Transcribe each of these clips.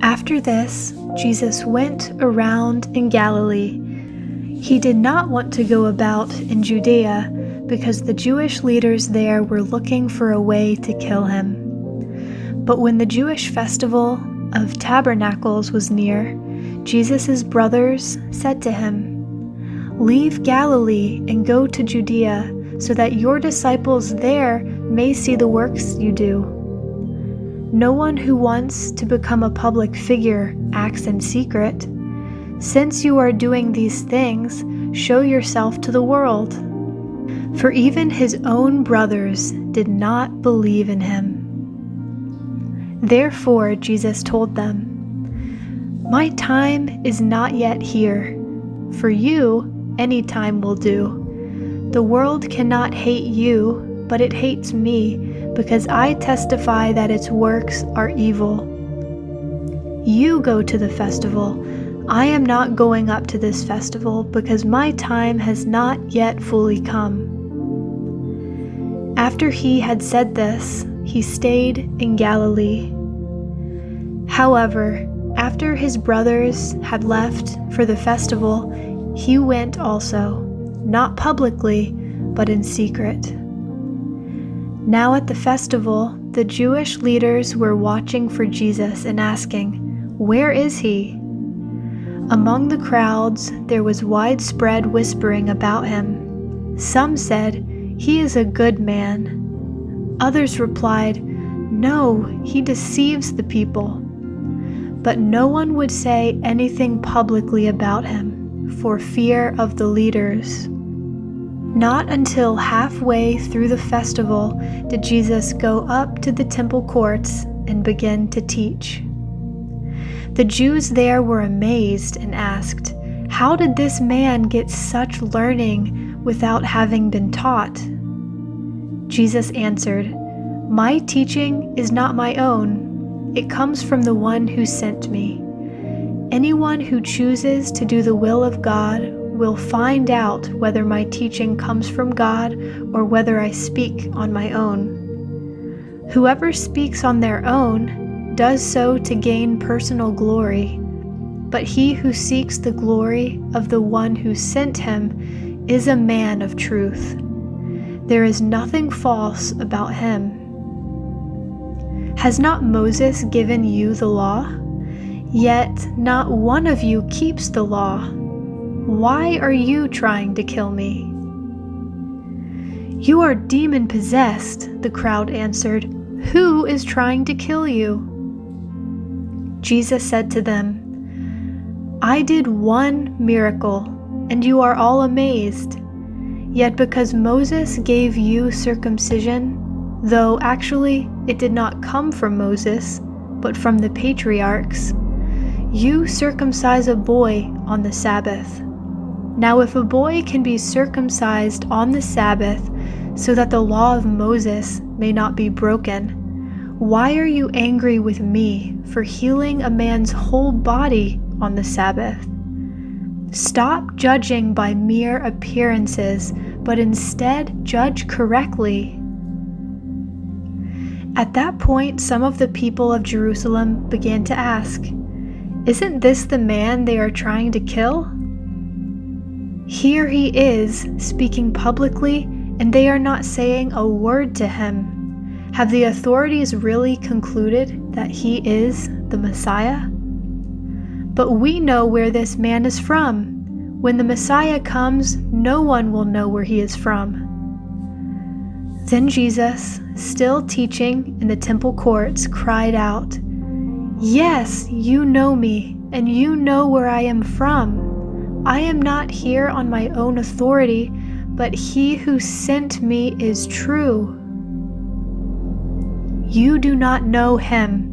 After this, Jesus went around in Galilee. He did not want to go about in Judea because the Jewish leaders there were looking for a way to kill him. But when the Jewish festival of Tabernacles was near, Jesus' brothers said to him, "Leave Galilee and go to Judea, so that your disciples there may see the works you do. No one who wants to become a public figure acts in secret. Since you are doing these things, show yourself to the world." For even his own brothers did not believe in him. Therefore Jesus told them, "My time is not yet here. For you, any time will do. The world cannot hate you, but it hates me, because I testify that its works are evil. You go to the festival. I am not going up to this festival, because my time has not yet fully come." After he had said this, he stayed in Galilee. However, after his brothers had left for the festival, he went also, not publicly, but in secret. Now at the festival, the Jewish leaders were watching for Jesus and asking, "Where is he?" Among the crowds, there was widespread whispering about him. Some said, "He is a good man." Others replied, "No, he deceives the people." But no one would say anything publicly about him, for fear of the leaders. Not until halfway through the festival did Jesus go up to the temple courts and begin to teach. The Jews there were amazed and asked, "How did this man get such learning without having been taught?" Jesus answered, "My teaching is not my own. It comes from the one who sent me. Anyone who chooses to do the will of God will find out whether my teaching comes from God or whether I speak on my own. Whoever speaks on their own does so to gain personal glory, but he who seeks the glory of the one who sent him is a man of truth. There is nothing false about him. Has not Moses given you the law? Yet not one of you keeps the law. Why are you trying to kill me?" "You are demon-possessed," the crowd answered. "Who is trying to kill you?" Jesus said to them, "I did one miracle, and you are all amazed. Yet because Moses gave you circumcision, though actually it did not come from Moses, but from the patriarchs, you circumcise a boy on the Sabbath. Now if a boy can be circumcised on the Sabbath so that the law of Moses may not be broken, why are you angry with me for healing a man's whole body on the Sabbath? Stop judging by mere appearances, but instead judge correctly." At that point, some of the people of Jerusalem began to ask, "Isn't this the man they are trying to kill? Here he is, speaking publicly, and they are not saying a word to him. Have the authorities really concluded that he is the Messiah? But we know where this man is from. When the Messiah comes, no one will know where he is from." Then Jesus, still teaching in the temple courts, cried out, "Yes, you know me, and you know where I am from. I am not here on my own authority, but he who sent me is true. You do not know him,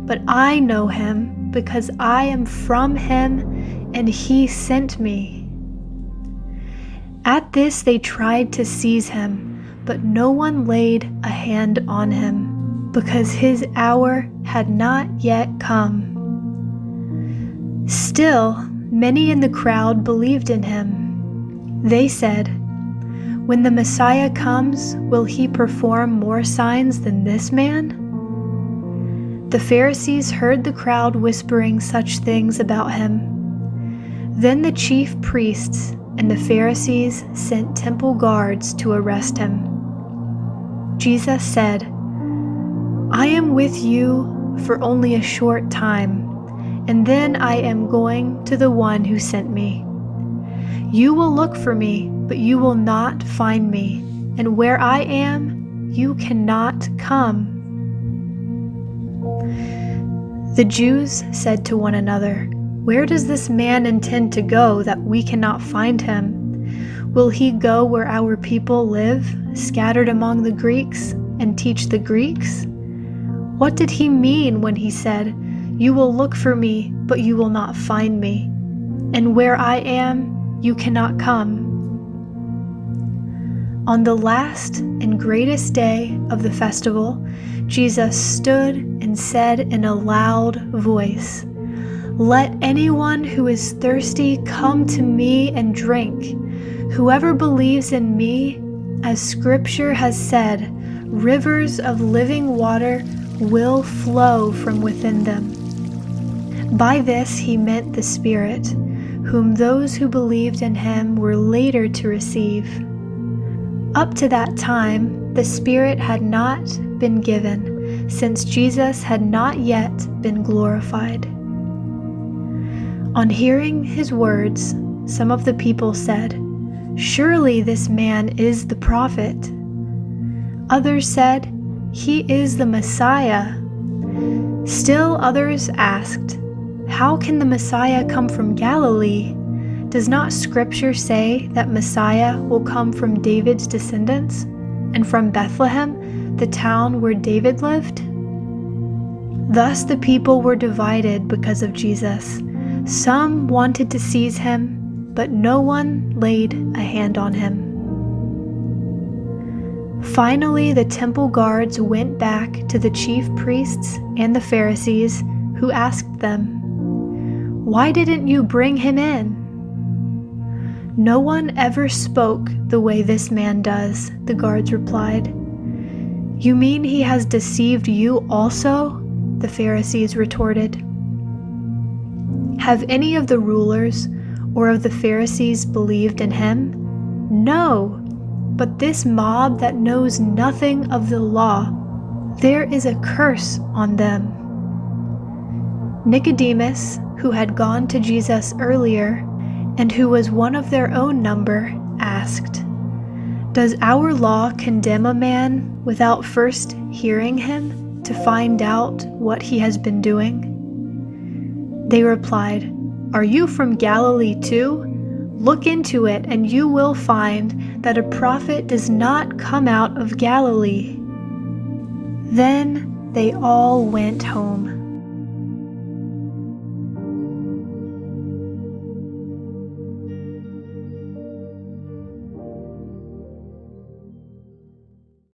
but I know him, because I am from him, and he sent me." At this they tried to seize him, but no one laid a hand on him, because his hour had not yet come. Still, many in the crowd believed in him. They said, "When the Messiah comes, will he perform more signs than this man?" The Pharisees heard the crowd whispering such things about him. Then the chief priests and the Pharisees sent temple guards to arrest him. Jesus said, "I am with you for only a short time, and then I am going to the one who sent me. You will look for me, but you will not find me, and where I am, you cannot come." The Jews said to one another, "Where does this man intend to go that we cannot find him? Will he go where our people live, scattered among the Greeks, and teach the Greeks? What did he mean when he said, 'You will look for me, but you will not find me, and where I am, you cannot come'?" On the last and greatest day of the festival, Jesus stood and said in a loud voice, "Let anyone who is thirsty come to me and drink. Whoever believes in me, as Scripture has said, rivers of living water will flow from within them." By this he meant the Spirit, whom those who believed in him were later to receive. Up to that time, the Spirit had not been given, since Jesus had not yet been glorified. On hearing his words, some of the people said, "Surely this man is the prophet." Others said, "He is the Messiah." Still others asked, "How can the Messiah come from Galilee? Does not Scripture say that Messiah will come from David's descendants, and from Bethlehem, the town where David lived?" Thus the people were divided because of Jesus. Some wanted to seize him, but no one laid a hand on him. Finally, the temple guards went back to the chief priests and the Pharisees, who asked them, "Why didn't you bring him in?" "No one ever spoke the way this man does," the guards replied. "You mean he has deceived you also?" the Pharisees retorted. "Have any of the rulers or of the Pharisees believed in him? No, but this mob that knows nothing of the law, there is a curse on them." Nicodemus, who had gone to Jesus earlier, and who was one of their own number, asked, "Does our law condemn a man without first hearing him to find out what he has been doing?" They replied, "Are you from Galilee too? Look into it, and you will find that a prophet does not come out of Galilee." Then they all went home.